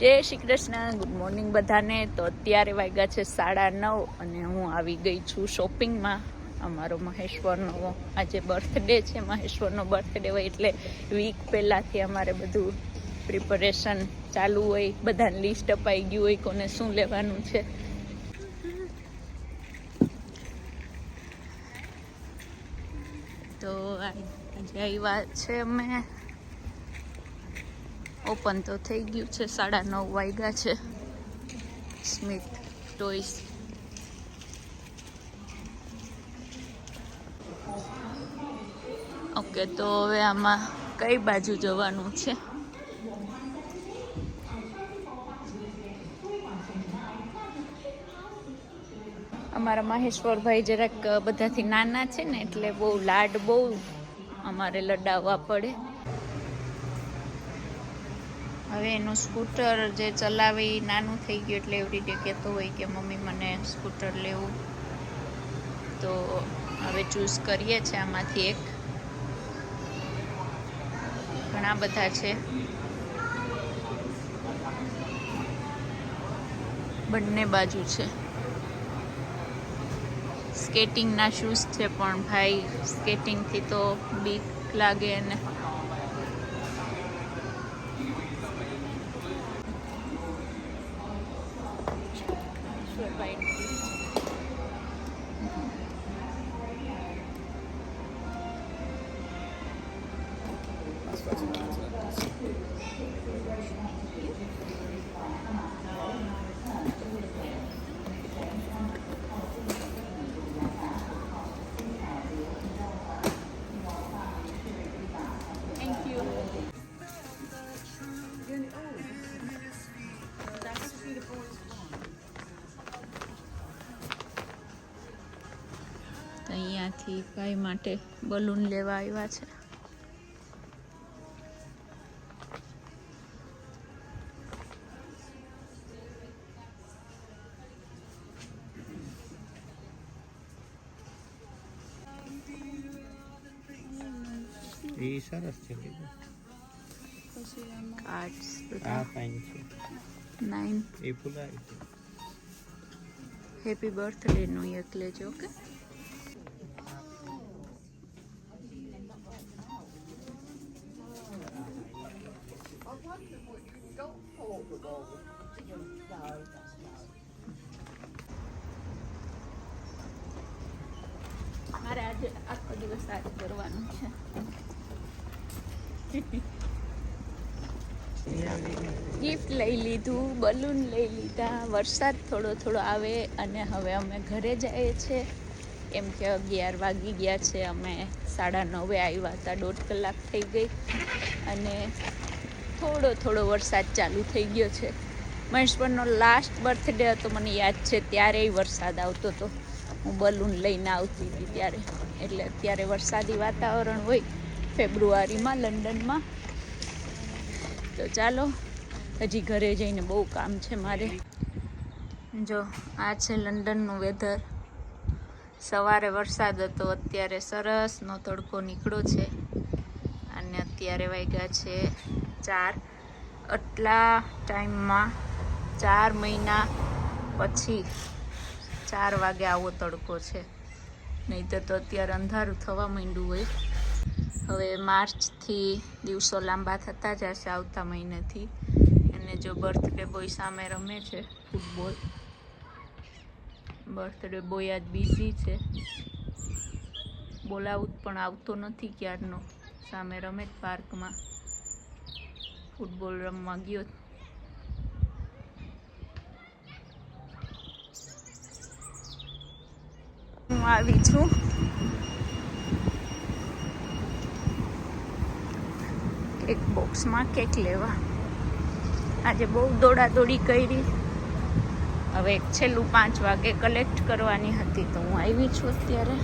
જય Shri Krishna, good morning બધાને. તો અત્યારે વાગ્યા છે 9:30 અને હું આવી ગઈ છું શોપિંગમાં. અમારો મહેશ્વરનો આજે બર્થડે છે. મહેશ્વરનો બર્થડે હોય એટલે વીક પહેલાંથી અમારે બધું પ્રિપરેશન ચાલુ હોય, બધાને લિસ્ટ અપાઈ ગયું હોય કોને શું લેવાનું છે. તો આજે આવ્યા છે અમે. ઓપન તો થઈ ગયું છે, 9:30 વાગ્યા છે. Smith toys. ઓકે, તો હવે આમાં કઈ બાજુ જવાનું છે? અમારા મહેશ્વરભાઈ જરાક બધાથી નાના છે ને, એટલે બહુ લાડ બહુ અમારે લડાવવા પડે. હવે એનું સ્કૂટર જે ચલાવે એ નાનું થઈ ગયું, એટલે એવરી ડે કહેતો હોય કે મમ્મી મને સ્કૂટર લેવું. તો હવે ચૂઝ કરીએ છીએ આમાંથી એક. ઘણા બધા છે, બંને બાજુ છે. સ્કેટિંગના શૂઝ છે, પણ ભાઈ સ્કેટિંગથી તો બીક લાગે ને. અહીંયાથી ભાઈ માટે બલૂન લેવા આવ્યા છે. એ સરસ છે. કાર્ડ્સ આ ફાઇન છે. 9 એ ફૂલાય છે. હેપી બર્થડે નું એક લેજો. ઓકે, મારે આજે આખો દિવસ આજ કરવાનું છે. ગિફ્ટ લઈ લીધું, બલૂન લઈ લીધા. વરસાદ થોડો થોડો આવે અને હવે અમે ઘરે જઈએ છીએ. એમ કે 11 વાગી ગયા છે. અમે 9:30 આવ્યા હતા, 1.5 કલાક થઈ ગઈ અને થોડો થોડો વરસાદ ચાલુ થઈ ગયો છે. મહેશ્વરનો લાસ્ટ બર્થડે હતો, મને યાદ છે, ત્યારેય વરસાદ આવતો હતો. હું બલૂન લઈને આવતી હતી ત્યારે. એટલે અત્યારે વરસાદી વાતાવરણ હોય ફેબ્રુઆરીમાં લંડનમાં. તો ચાલો, હજી ઘરે જઈને બહુ કામ છે મારે. જો આ છે લંડનનું વેધર. સવારે વરસાદ હતો, અત્યારે સરસનો તડકો નીકળ્યો છે અને અત્યારે વાગ્યા છે 4. આટલા ટાઈમમાં 4 મહિના પછી 4 વાગે આવો તડકો છે. નહીં તો અત્યારે અંધારું થવા માંડ્યું હોય. હવે માર્ચથી દિવસો લાંબા થતા જશે, આવતા મહિનેથી. અને જો બર્થડે બોય સામે રમે છે ફૂટબોલ. બર્થડે બોય આજ બિઝી છે. બોલાવું પણ આવતો નથી ક્યારનો. સામે રમે જ પાર્કમાં, ફૂટબોલ રમવા ગયો. હું આવી છું કેક બોક્સમાં કેક લેવા. આજે બહુ દોડાદોડી કરી. હવે એક છેલ્લું 5 વાગે કલેક્ટ કરવાની હતી, તો હું આવી છું અત્યારે.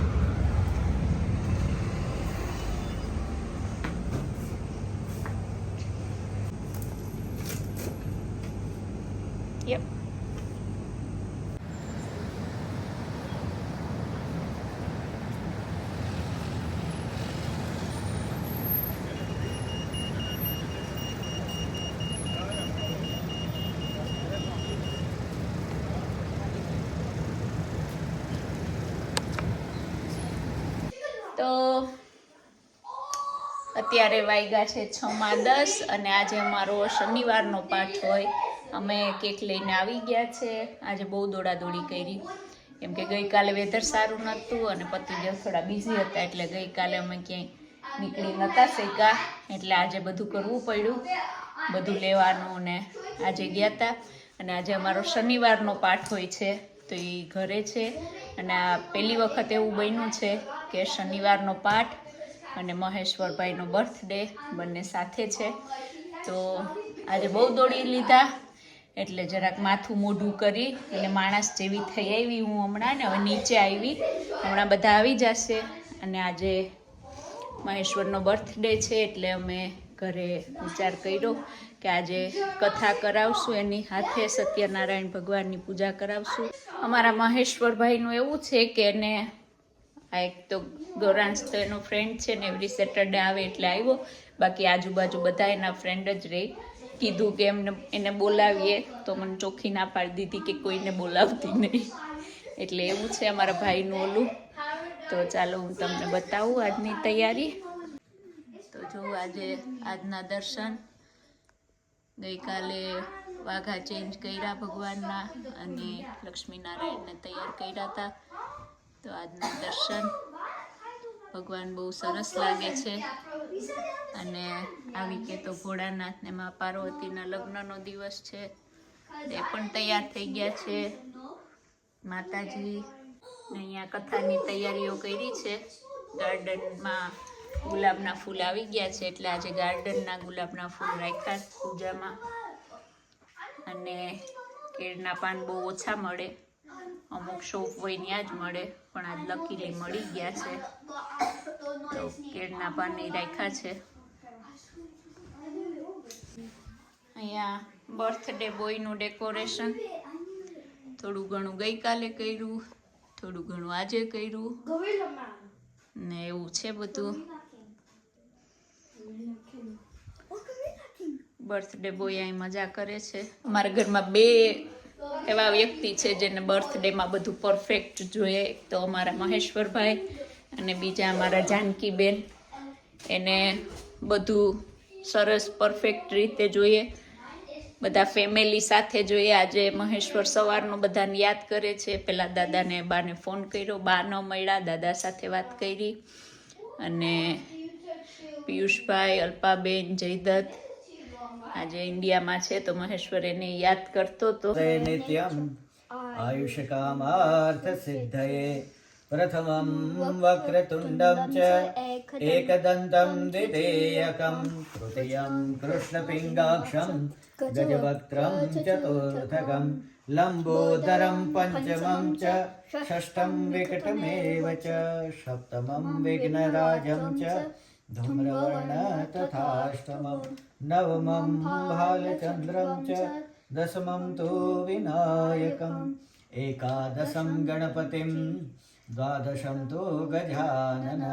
યપ, અત્યારે વાગ્યા છે 6:10 અને આજે અમારો શનિવારનો પાઠ હોય. અમે કેક લઈને આવી ગયા છે. આજે બહુ દોડાદોડી કરી કેમ કે ગઈકાલે વેધર સારું નહોતું અને પતિદેવ થોડા બિઝી હતા, એટલે ગઈકાલે અમે ક્યાંય નીકળી નહોતા શક્યા, એટલે આજે બધું કરવું પડ્યું, બધું લેવાનું ને આજે ગયા હતા. અને આજે અમારો શનિવારનો પાઠ હોય છે તો એ ઘરે છે. અને આ પહેલી વખત એવું બન્યું છે કે શનિવારનો પાઠ અને મહેશ્વરભાઈનો બર્થડે બંને સાથે છે. તો આજે બહુ દોડી લીધા, એટલે જરાક માથું મોઢું કરી અને માણસ જેવી થઈ આવી હું હમણાં, ને હવે નીચે આવી, હમણાં બધા આવી જશે. અને આજે મહેશ્વરનો બર્થડે છે એટલે અમે ઘરે વિચાર કર્યો કે આજે કથા કરાવશું, એની હાથે સત્યનારાયણ ભગવાનની પૂજા કરાવશું. અમારા મહેશ્વરભાઈનું એવું છે કે એને આ એક તો ગૌરાંશ તો એનો ફ્રેન્ડ છે ને એવરી સેટરડે આવે એટલે આવ્યો, બાકી આજુબાજુ બધા એના ફ્રેન્ડ જ રહી. કીધું કે એને બોલાવીએ તો મને ચોખ્ખી ના પાડી દીધી કે કોઈને બોલાવતી નહીં, એટલે એવું છે અમારા ભાઈનું ઓલું. તો ચાલો હું તમને બતાવું આજની તૈયારી. તો જો આજના દર્શન, ગઈકાલે વાઘા ચેન્જ કર્યા ભગવાનના અને લક્ષ્મીનારાયણને તૈયાર કર્યા હતા. તો આજના દર્શન, ભગવાન બહુ સરસ લાગે છે. અને આવી કે તો ભોળાનાથ ને મા પાર્વતીના લગ્નનો દિવસ છે, તે પણ તૈયાર થઈ ગયા છે. માતાજી અહીંયા કથાની તૈયારીઓ કરી છે. ગાર્ડનમાં ગુલાબના ફૂલ આવી ગયા છે એટલે આજે ગાર્ડનના ગુલાબના ફૂલ રાખ્યા પૂજામાં. અને કેળના પાન બહુ ઓછા મળે, અમુક શોપ હોય ત્યાં જ મળે, પણ આજ લકીલી મળી ગયા છે તો કેળના પાન એ રાખ્યા છે. અહીંયા બર્થડે બોયનું ડેકોરેશન થોડું ઘણું ગઈકાલે કર્યું, થોડું ઘણું આજે કર્યું ને એવું છે બધું. બર્થડે બોય અહીં મજા કરે છે. અમારા ઘરમાં બે એવા વ્યક્તિ છે જેને બર્થડેમાં બધું પરફેક્ટ જોઈએ. એક તો અમારા મહેશ્વરભાઈ અને બીજા અમારા જાનકીબેન. એને બધું સરસ પરફેક્ટ રીતે જોઈએ, બધા ફેમિલી સાથે જોઈએ. આજે મહેશ્વર સવારનું બધાને યાદ કરે છે. પેલા દાદાને બાને ફોન કર્યો, બા ન મળ્યા, દાદા સાથે વાત કરી. અને પિયુષભાઈ, અલ્પાબેન, જયદત્ત આજે ઇન્ડિયામાં છે તો મહેશ્વર એને યાદ કરતો હતો. નિત્યમ આયુષ્કામાર્થ સિદ્ધયે પ્રથમં વક્રતુંડમ ચ એકદંતમ દ્વિતીયકમ તૃતીયં કૃષ્ણપિંગાક્ષમ ગજવક્त्रं ચતુર્થકમ લંબોદરમ પંચમં ચ ષષ્ઠં વિકટમેવ ચ સપ્તમં વિઘ્નરાજં ચ ધૂમ્રવર્ણ તથાષ્ટમં નવમં ભાલચંદ્રં ચ દશમં તુ વિનાયકમ એકાદશમ ગણપતિમ દ્વાદશમ તુ Gajanan.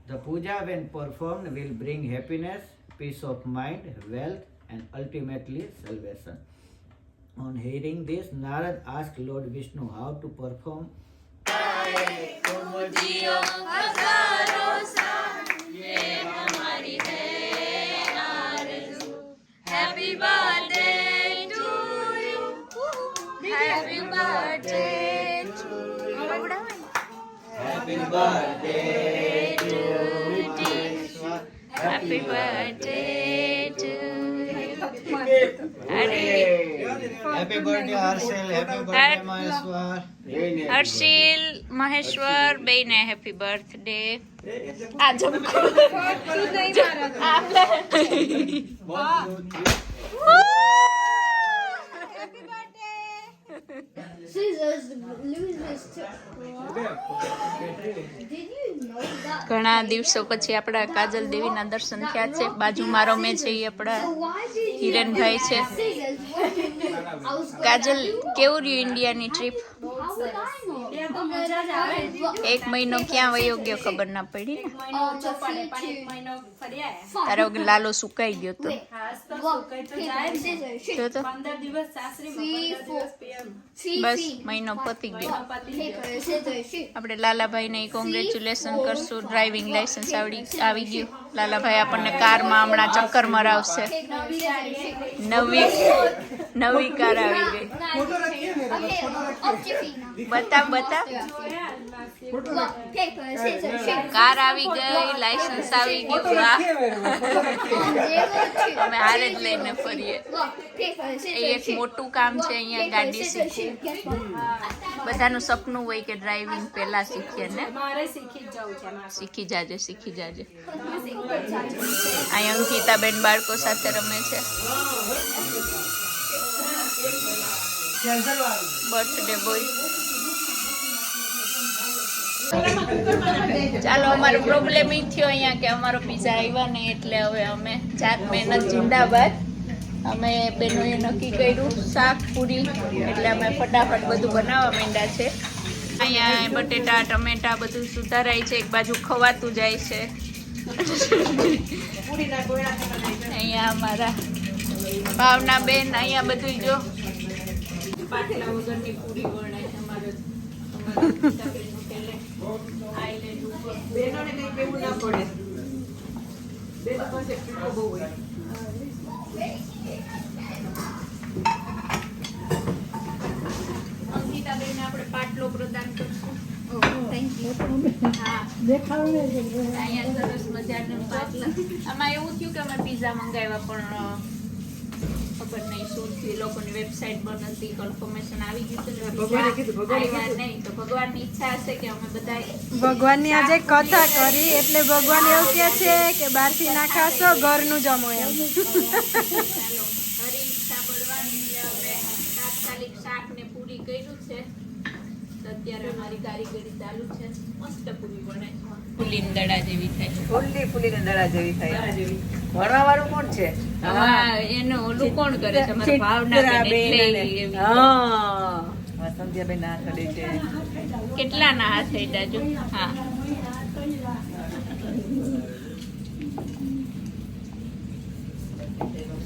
The puja when performed will bring happiness, peace of mind, wealth and ultimately salvation. On hearing this, Narad asked Lord Vishnu how to perform. Happy birthday to you. Happy birthday to you. Happy birthday to you. Happy birthday to you. અરે Happy birthday Harshil, happy birthday Maheshwar. Harshil, Maheshwar બેને happy birthday. આ જમકો Scissors, losers took. Did you know that? ઘણા દિવસો પછી આપણા કાજલ દેવીના દર્શન થયા છે. બાજુમાં રમે છે એ આપણા Why did you હિરણભાઈ છે. scissors? What do you mean? I was going કાજલ, કેવું રહ્યું ઇન્ડિયાની trip? How would I know? એક મહિનો ક્યાં વયો ગયો ખબર ના પડી ને. તારો લાલો સુકાઈ ગયો તો. જો તો બસ મહિનો પતી ગયો. આપણે લાલાભાઈને કોંગ્રેચ્યુલેશન કરશું, ડ્રાઇવિંગ લાયસન્સ આવી ગયું. લાલાભાઈ આપણને કારમાં હમણાં ચક્કર મરાવશે. નવી કાર આવી ગઈ. બતાવ. કાર આવી ગઈ, લાયસન્સ આવી ગયું. વાહ, અમે હારે જ લઈને ફરીએ. એ એક મોટું કામ છે અહીંયા ગાડી શીખવું. બધાનું સપનું હોય કે ડ્રાઇવિંગ પહેલા શીખીએ ને. શીખી જાજે. અહીંયા અંકિતાબેન બાળકો સાથે રમે છે. Birthday boy. ચાલો, અમારો પ્રોબ્લેમ એ થયો અહીંયા કે અમારો પીઝા આવ્યા નહીં, એટલે હવે અમે જાત મહેનત જિંદાબાદ. અમે બેનોએ નક્કી કર્યું શાક પૂરી, એટલે અમે ફટાફટ બધું બનાવવા માંડ્યા છે. અહીંયા બટેટા ટમેટા બધું સુધારાય છે, એક બાજુ ખવાતું જાય છે. અહીંયા અમારા ભાવના બેન, અહીંયા બધું જો પાથેલા વગરની પૂરી વણાય. અમારે બેનોને કઈ કેવું ના પડે. બેનો પાસે પીવો બહુ હોય. અંકિતાબેનને આપણે પાટલો પ્રદાન કરશું. અહીંયા સરસ મજાનું પાટલા. આમાં એવું થયું કે અમે પીઝા મંગાવ્યા, પણ ખબર નહીં શું થયું, લોકોની વેબસાઇટ બંધ હતી, કન્ફર્મેશન આવી ગયું હતું, આવ્યા નહીં. તો ભગવાનની ઈચ્છા હશે કે અમે બધા ભગવાનની આજે કથા કરી એટલે ભગવાન એવું કહે છે કે બહારથી ના ખાશો, ઘરનું જમો એમ. ચાલો, હરી ઈચ્છા પડવાની એટલે હવે તાત્કાલિક શાક ને પૂરી કર્યું છે. તો અત્યારે અમારી કારીગરી ચાલુ છે. મસ્ત પૂરી બને છે, ફૂલીને દડા જેવી થાય. ફૂલીને દડા જેવી થાય. ભણવા વાળું કોણ છે? હા, એનું ઓલું કોણ કરે છે? અમારા ભાવના બેન. એટલે એવી. હા, સંધ્યાબેન ના કરે છે. કેટલાના હાથ હેડા જો. હા,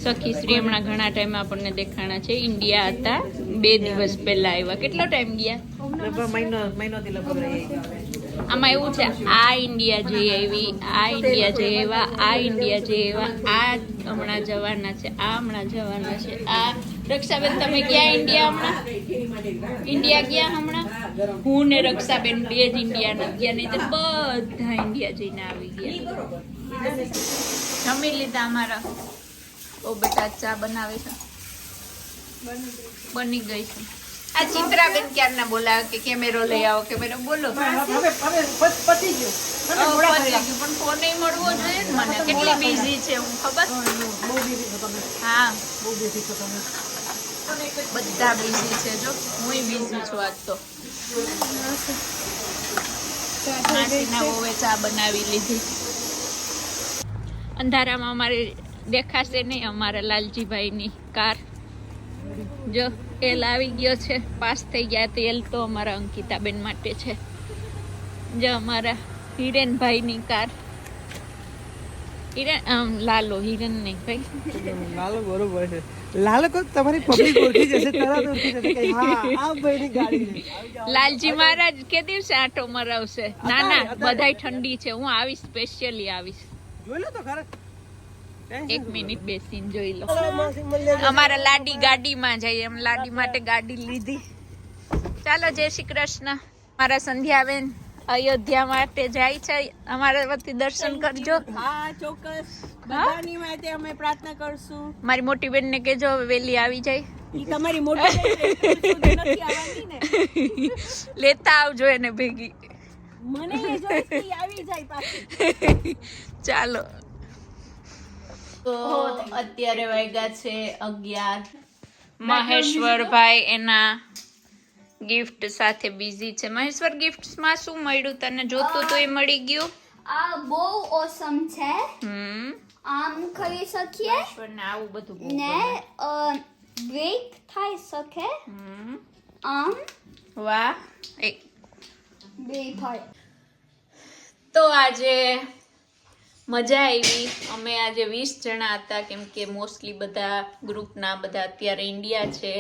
સખી શ્રી હમણાં ઘણા ટાઈમ આપણને દેખાણા છે. ઇન્ડિયા હતા, 2 દિવસ પહેલા આવ્યા. કેટલો ટાઈમ ગયા? મહિનોથી લગભગ રહી. આમાં એવું છે, આ ઇન્ડિયા જઈ આવી, આ ઇન્ડિયા જઈ આવ્યા, આ ઇન્ડિયા જઈ આવ્યા, આ હમણાં જવાના છે, આ હમણાં જવાના છે. આ રક્ષાબેન, તમે ગયા ઇન્ડિયા હમણાં? ઇન્ડિયા ગયા હમણાં? હું ને રક્ષાબેન 2 જ ઇન્ડિયા નથી ગયા, નહીં તો બધા ઇન્ડિયા જઈને આવી ગયા. જમી લીધા અમારા. ઓ બેટા, ચા બનાવે છે, બની ગઈ છે. આ ચિત્રાબેન ક્યારના બોલાવે કે કેમેરો લઈ આવો, કેમેરો બોલો. પતી ગયું. પણ ફોન નહીં મળવો જોઈએ ને મને. કેટલી બિઝી છે હું, ખબર? બહુ બિઝી છો તમે. હા, બહુ બિઝી છો તમે. બધા બિઝી છે જો. હું બિઝી છું આજ તો. માસીના વહુએ ચા બનાવી લીધી. અંધારામાં અમારે દેખાશે નહીં અમારા લાલજીભાઈની કાર. જો તેલ આવી ગયો છે, પાસ થઈ ગયા. તેલ તો અમારા અંકિતાબેન માટે છે. જો અમારા હિરેનભાઈની કાર. લાલો, હિરેન નહીં ભાઈ. લાલો બરોબર છે. લાલો કો તમારી પબ્લિક ઓળખી જશે, તરત ઓળખી જશે કે હા આ ભાઈની ગાડી છે. લાલજી મહારાજ કે દિવસે આટો મરાવશે? ના ના, બધાય ઠંડી છે. હું આવીશ, સ્પેશિયલી આવીશ. જોઈ લો તો ખરા. 1 મિનિટ બેસીને જોઈ લો. અમારા લાડી ગાડીમાં જઈએ. એમ લાડી માટે ગાડી લીધી. ચાલો, જય શ્રી કૃષ્ણ. મારા સંધ્યાબેન અયોધ્યા માટે જાય છે. અમારા વતી દર્શન કરજો. હા, ચોક્કસ. બધાની માટે અમે પ્રાર્થના કરશું. મારી મોટી બેન ને કેજો હવે વહેલી આવી જાય. ઈ તમારી મોટી નથી આવવાની ને. લેતા આવજો એને ભેગી. મને એ જોઈતી આવી જાય પાછી. ચાલો, તો અત્યારે વાગ્યા છે 11. મહેશ્વરભાઈ એના ગિફ્ટ સાથે બિઝી છે. મહેશ્વર, ગિફ્ટ્સમાં શું મળ્યું તને? જોતું તો એ મળી ગયું? આ બહુ ઓસમ છે. આમ કરી શકીએ ને આવું બધું ને બ્રેક થઈ શકે. આમ વાહ. બ્રેક થાય. તો આજે મજા આવી. અમે આજે 20 જણા હતા, કેમ કે મોસ્ટલી બધા ગ્રુપના બધા અત્યારે ઇન્ડિયા છે,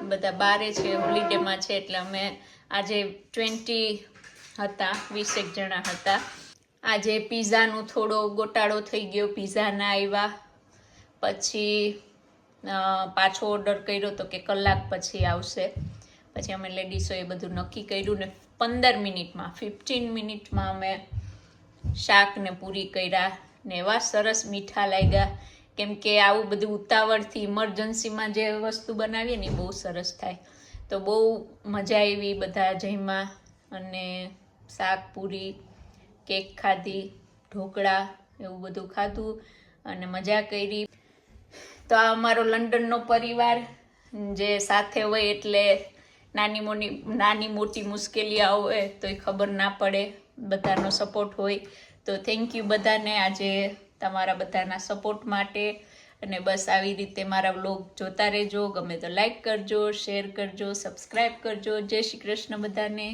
બધા બારે છે, હોલિડેમાં છે, એટલે અમે આજે 20 હતા, 20 જણા હતા. આજે પીઝાનું થોડો ગોટાળો થઈ ગયો, પીઝા ના આવ્યા. પછી પાછો ઓર્ડર કર્યો તો કે કલાક પછી આવશે. પછી અમે લેડીઝોએ બધું નક્કી કર્યું ને 15 મિનિટમાં અમે શાક ને પૂરી કર્યા ને એવા સરસ મીઠા લાગ્યા. કેમ કે આવું બધું ઉતાવળથી ઇમરજન્સીમાં જે વસ્તુ બનાવીએ ને એ બહુ સરસ થાય. તો બહુ મજા આવી, બધા જમ્યા અને શાક પૂરી, કેક ખાધી, ઢોકળા એવું બધું ખાધું અને મજા કરી. તો આ અમારો લંડનનો પરિવાર જે સાથે હોય એટલે નાની મોટી મુશ્કેલી આવે તો એ ખબર ના પડે, બધાનો સપોર્ટ હોય. તો થેન્ક યુ બધાને આજે તમારા બધાના સપોર્ટ માટે. અને બસ આવી રીતે મારા વ્લોગ જોતા રહેજો. ગમે તો લાઈક કરજો, શેર કરજો, સબસ્ક્રાઈબ કરજો. જય શ્રી કૃષ્ણ બધાને.